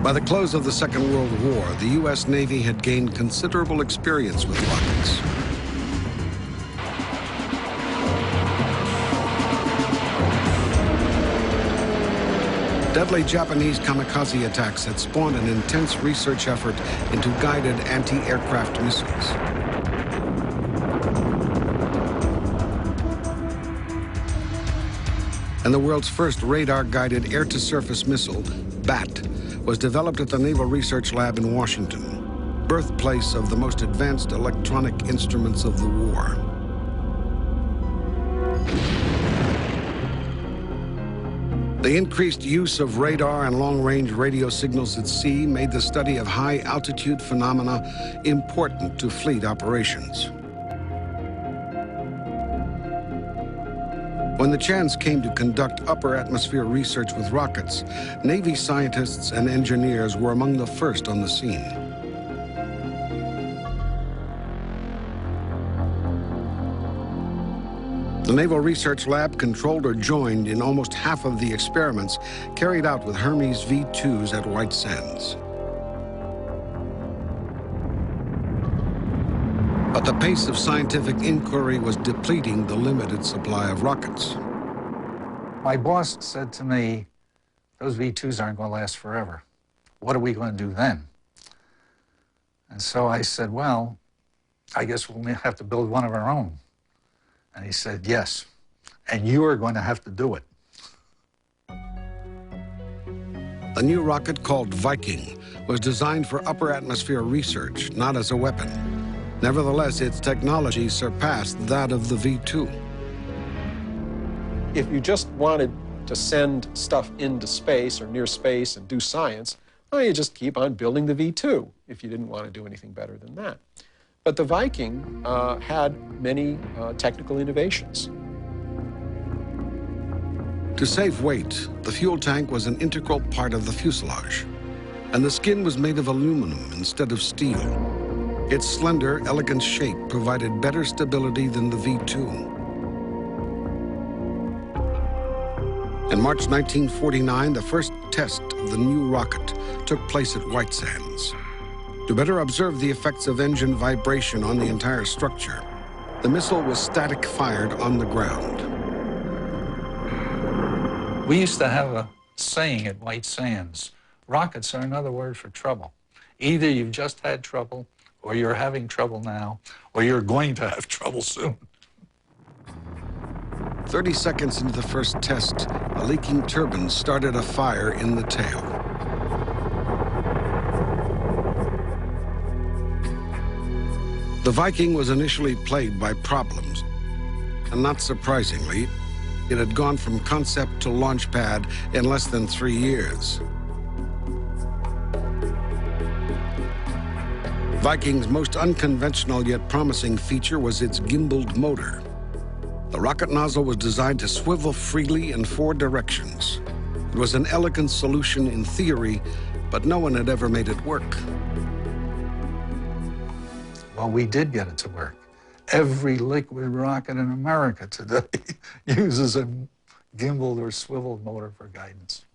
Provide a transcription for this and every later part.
By the close of the Second World War, the U.S. Navy had gained considerable experience with rockets. Deadly Japanese kamikaze attacks had spawned an intense research effort into guided anti-aircraft missiles. And the world's first radar-guided air-to-surface missile, BAT, was developed at the Naval Research Lab in Washington, birthplace of the most advanced electronic instruments of the war. The increased use of radar and long-range radio signals at sea made the study of high-altitude phenomena important to fleet operations. When the chance came to conduct upper atmosphere research with rockets, Navy scientists and engineers were among the first on the scene. The Naval Research Lab controlled or joined in almost half of the experiments carried out with Hermes V2s at White Sands. But the pace of scientific inquiry was depleting the limited supply of rockets. My boss said to me, those V2s aren't going to last forever. What are we going to do then? And so I said, well, I guess we'll have to build one of our own. And he said, yes, and you are going to have to do it. The new rocket called Viking was designed for upper atmosphere research, not as a weapon. Nevertheless, its technology surpassed that of the V2. If you just wanted to send stuff into space or near space and do science, well, you just keep on building the V2 if you didn't want to do anything better than that. But the Viking had many technical innovations. To save weight, the fuel tank was an integral part of the fuselage, and the skin was made of aluminum instead of steel. Its slender, elegant shape provided better stability than the V2. In March 1949, the first test of the new rocket took place at White Sands. To better observe the effects of engine vibration on the entire structure, the missile was static fired on the ground. We used to have a saying at White Sands, rockets are another word for trouble. Either you've just had trouble, or you're having trouble now, or you're going to have trouble soon. 30 seconds into the first test, a leaking turbine started a fire in the tail. The Viking was initially plagued by problems, and not surprisingly, it had gone from concept to launch pad in less than 3 years. Viking's most unconventional yet promising feature was its gimbaled motor. The rocket nozzle was designed to swivel freely in 4 directions. It was an elegant solution in theory, but no one had ever made it work. Well, we did get it to work. Every liquid rocket in America today uses a gimbaled or swiveled motor for guidance.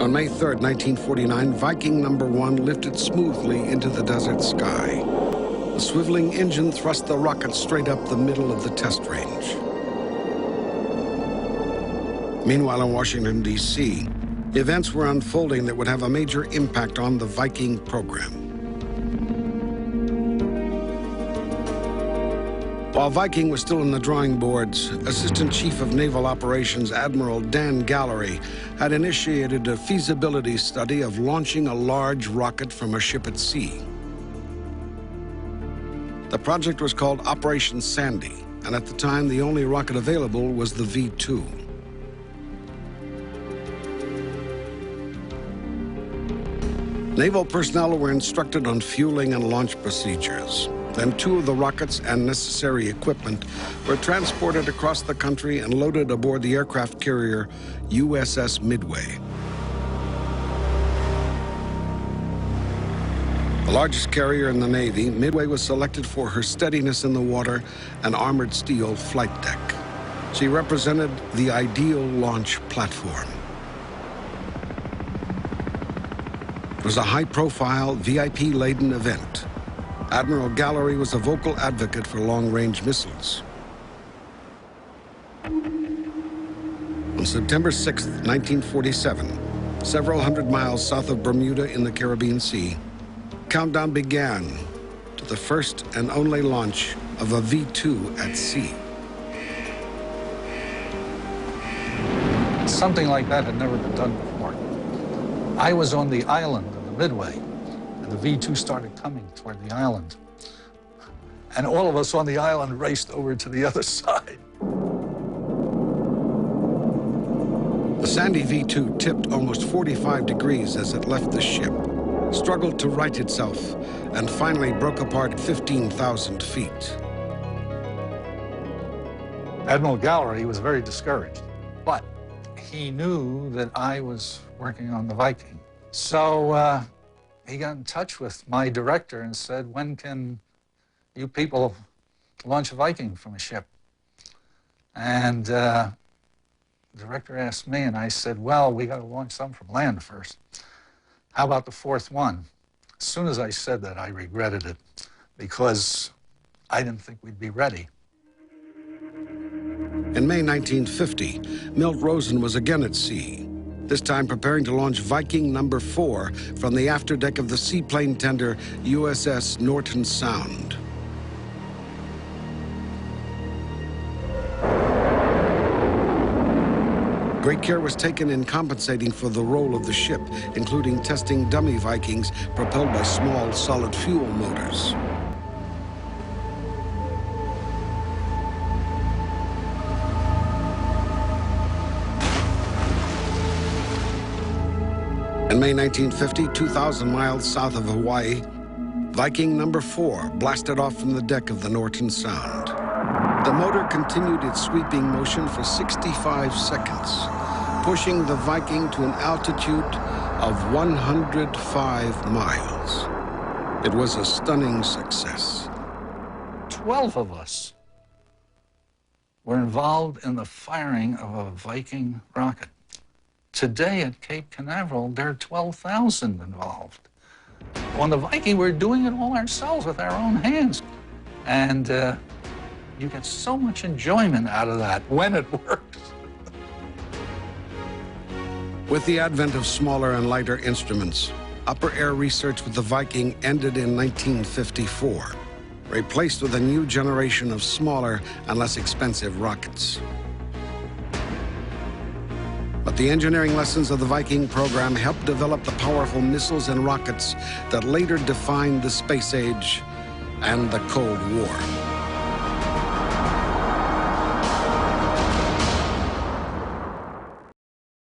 On May 3rd, 1949, Viking No. 1 lifted smoothly into the desert sky. The swiveling engine thrust the rocket straight up the middle of the test range. Meanwhile, in Washington, D.C., events were unfolding that would have a major impact on the Viking program. While Viking was still in the drawing boards, Assistant Chief of Naval Operations Admiral Dan Gallery had initiated a feasibility study of launching a large rocket from a ship at sea. The project was called Operation Sandy, and at the time, the only rocket available was the V2. Naval personnel were instructed on fueling and launch procedures. Then 2 of the rockets and necessary equipment were transported across the country and loaded aboard the aircraft carrier USS Midway. The largest carrier in the Navy, Midway was selected for her steadiness in the water and armored steel flight deck. She represented the ideal launch platform. It was a high-profile, VIP-laden event. Admiral Gallery was a vocal advocate for long-range missiles. On September 6, 1947, several hundred miles south of Bermuda in the Caribbean Sea, countdown began to the first and only launch of a V-2 at sea. Something like that had never been done before. I was on the island of the Midway, and the V-2 started coming toward the island. And all of us on the island raced over to the other side. The Sandy V-2 tipped almost 45 degrees as it left the ship, struggled to right itself, and finally broke apart at 15,000 feet. Admiral Gallery was very discouraged, but he knew that I was working on the Viking. So he got in touch with my director and said, when can you people launch a Viking from a ship? And the director asked me, and I said, well, we got to launch some from land first. How about the fourth one? As soon as I said that, I regretted it, because I didn't think we'd be ready. In May 1950, Milt Rosen was again at sea, this time preparing to launch Viking No. 4 from the afterdeck of the seaplane tender USS Norton Sound. Great care was taken in compensating for the role of the ship, including testing dummy Vikings propelled by small solid fuel motors. In May 1950, 2,000 miles south of Hawaii, Viking No. 4 blasted off from the deck of the Norton Sound. The motor continued its sweeping motion for 65 seconds, pushing the Viking to an altitude of 105 miles. It was a stunning success. 12 of us were involved in the firing of a Viking rocket. Today at Cape Canaveral, there are 12,000 involved. On the Viking, we're doing it all ourselves with our own hands. And you get so much enjoyment out of that when it works. With the advent of smaller and lighter instruments, upper air research with the Viking ended in 1954, replaced with a new generation of smaller and less expensive rockets. But the engineering lessons of the Viking program helped develop the powerful missiles and rockets that later defined the space age and the Cold War.